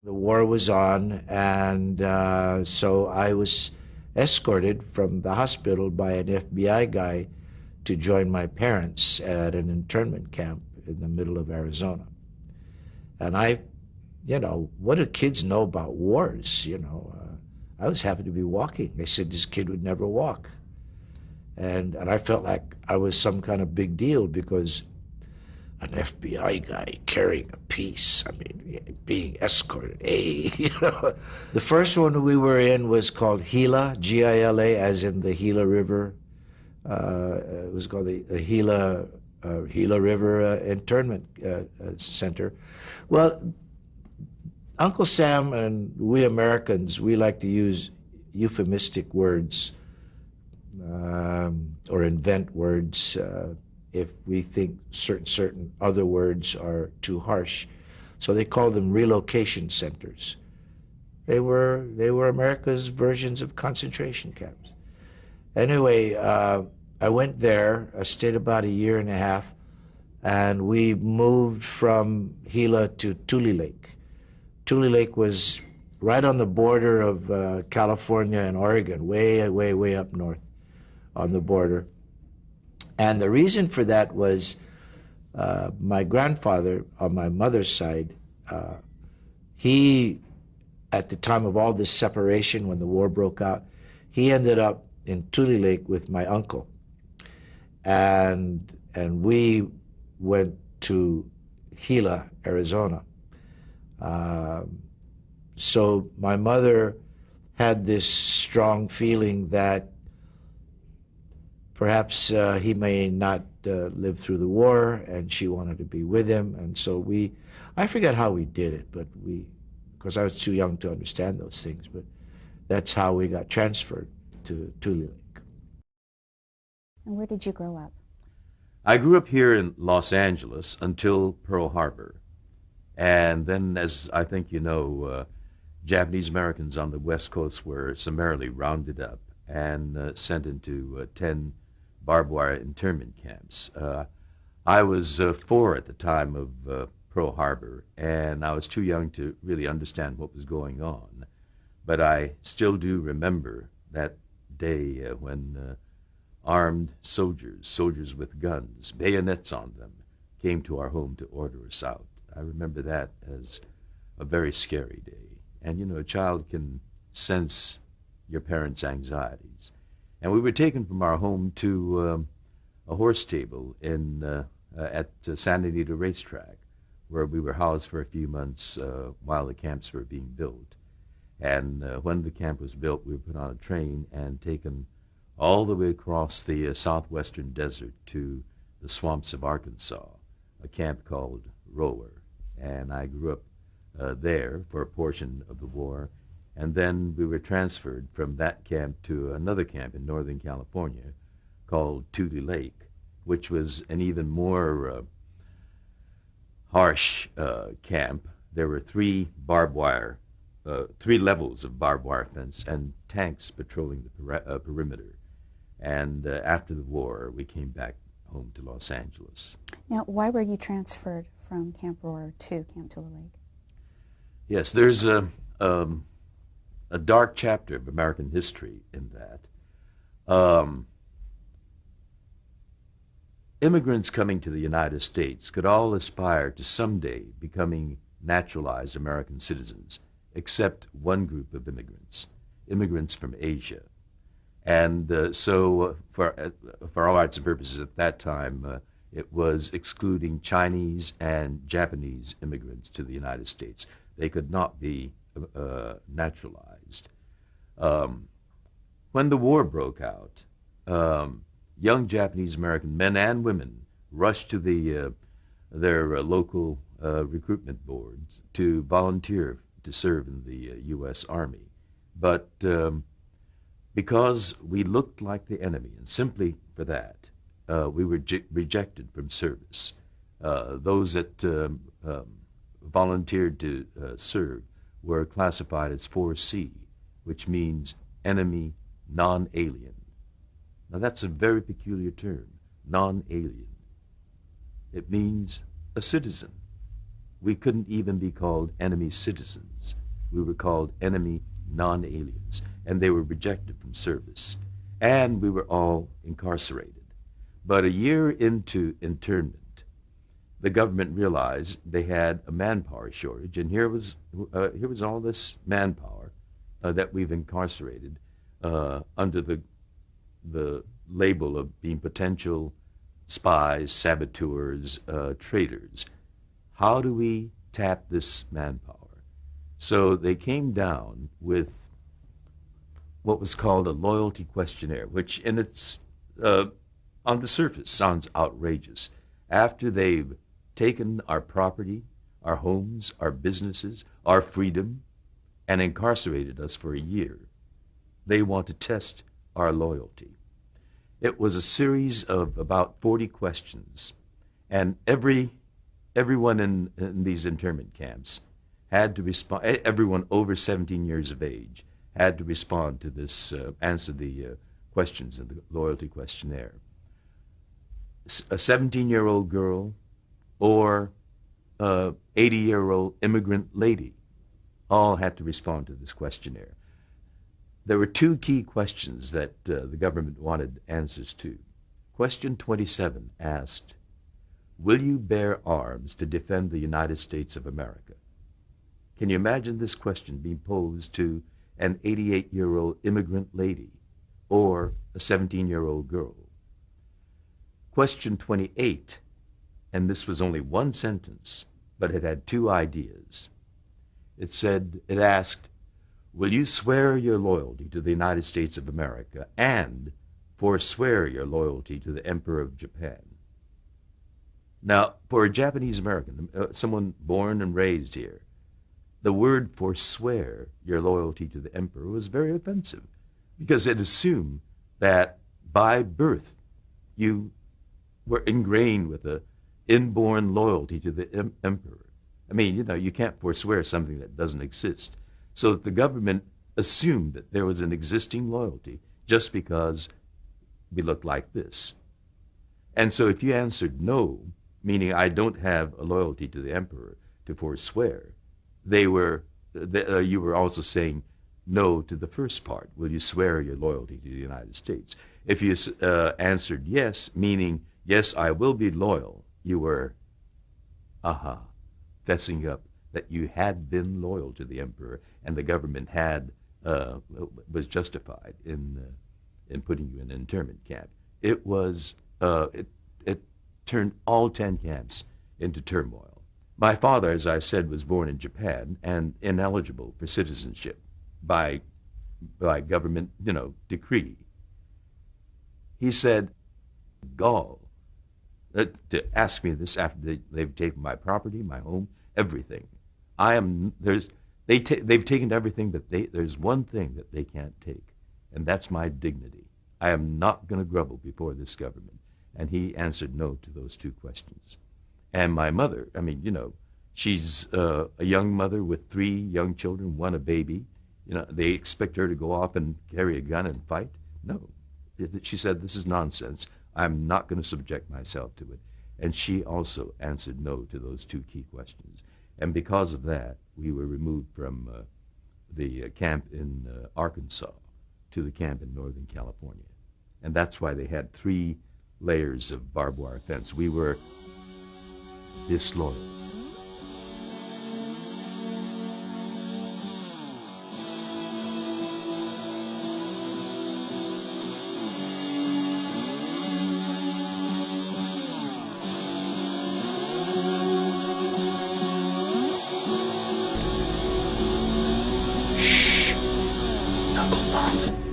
The war was on, and so I was escorted from the hospital by an FBI guy to join my parents at an internment camp in the middle of Arizona. And what do kids know about wars? I was happy to be walking. They said this kid would never walk. And I felt like I was some kind of big deal because an FBI guy carrying a piece, I mean, being escorted. Hey, The first one we were in was called Gila, Gila, as in the Gila River. It was called the Gila River Internment Center. Well, Uncle Sam and we Americans, we like to use euphemistic words or invent words if we think certain other words are too harsh. So they call them relocation centers. They were America's versions of concentration camps. Anyway, I went there. I stayed about a year and a half, and we moved from Gila to Tule Lake. Tule Lake was right on the border of California and Oregon, way up north on the border. And the reason for that was my grandfather on my mother's side, he, at the time of all this separation when the war broke out, he ended up in Tule Lake with my uncle. And we went to Gila, Arizona. So my mother had this strong feeling that perhaps he may not live through the war, and she wanted to be with him. And so I forget how we did it, but because I was too young to understand those things, but that's how we got transferred to Tule Lake. And where did you grow up? I grew up here in Los Angeles until Pearl Harbor. And then, as I think you know, Japanese Americans on the West Coast were summarily rounded up and sent into 10 barbed wire internment camps. I was 4 at the time of Pearl Harbor, and I was too young to really understand what was going on. But I still do remember that day when armed soldiers with guns, bayonets on them, came to our home to order us out. I remember that as a very scary day. And, a child can sense your parents' anxieties. And we were taken from our home to a horse stable at Santa Anita Racetrack, where we were housed for a few months while the camps were being built. And when the camp was built, we were put on a train and taken all the way across the southwestern desert to the swamps of Arkansas, a camp called Rower. And I grew up there for a portion of the war. And then we were transferred from that camp to another camp in Northern California called Tule Lake, which was an even more harsh camp. There were 3 levels of barbed wire fence and tanks patrolling the perimeter. And after the war, we came back home to Los Angeles. Now, why were you transferred from Camp Roar to Camp Tule Lake? Yes, there's a dark chapter of American history in that. Immigrants coming to the United States could all aspire to someday becoming naturalized American citizens, except one group of immigrants from Asia. And so for all rights and purposes at that time, it was excluding Chinese and Japanese immigrants to the United States. They could not be naturalized. When the war broke out, young Japanese American men and women rushed to their local recruitment boards to volunteer to serve in the U.S. Army. But because we looked like the enemy, and simply for that, we were rejected from service. Those that volunteered to serve were classified as 4C, which means enemy non-alien. Now that's a very peculiar term, non-alien. It means a citizen. We couldn't even be called enemy citizens. We were called enemy non-aliens, and they were rejected from service. And we were all incarcerated. But a year into internment, the government realized they had a manpower shortage, and here was all this manpower that we've incarcerated under the label of being potential spies, saboteurs, traitors. How do we tap this manpower? So they came down with what was called a loyalty questionnaire, which in its on the surface sounds outrageous. After they've taken our property, our homes, our businesses, our freedom, and incarcerated us for a year, they want to test our loyalty. It was a series of about 40 questions, and everyone in these internment camps had to respond. Everyone over 17 years of age had to respond to this, answer the questions in the loyalty questionnaire. A 17-year-old girl or a 80-year-old immigrant lady all had to respond to this questionnaire. There were two key questions that the government wanted answers to. Question 27 asked, "Will you bear arms to defend the United States of America?" Can you imagine this question being posed to an 88-year-old immigrant lady or a 17-year-old girl? Question 28, and this was only one sentence, but it had two ideas. It asked, "Will you swear your loyalty to the United States of America and forswear your loyalty to the Emperor of Japan?" Now, for a Japanese American, someone born and raised here, the word forswear your loyalty to the emperor was very offensive because it assumed that by birth you were ingrained with an inborn loyalty to the emperor. I mean, you can't forswear something that doesn't exist. So the government assumed that there was an existing loyalty just because we looked like this. And so if you answered no, meaning I don't have a loyalty to the emperor to forswear, you were also saying no to the first part. Will you swear your loyalty to the United States? If you answered yes, meaning yes, I will be loyal, you were, fessing up that you had been loyal to the emperor, and the government was justified in putting you in an internment camp. It turned all 10 camps into turmoil. My father, as I said, was born in Japan and ineligible for citizenship by government, decree. He said, gall, to ask me this after they've taken my property, my home, everything. They've taken everything, but there's one thing that they can't take, and that's my dignity. I am not going to grovel before this government. And he answered no to those two questions. And my mother, she's a young mother with 3 young children, 1 a baby. They expect her to go off and carry a gun and fight? No. She said, this is nonsense. I'm not going to subject myself to it. And she also answered no to those 2 key questions. And because of that, we were removed from the camp in Arkansas to the camp in Northern California. And that's why they had 3 layers of barbed wire fence. We were disloyal. Shh! Knuckle Bump.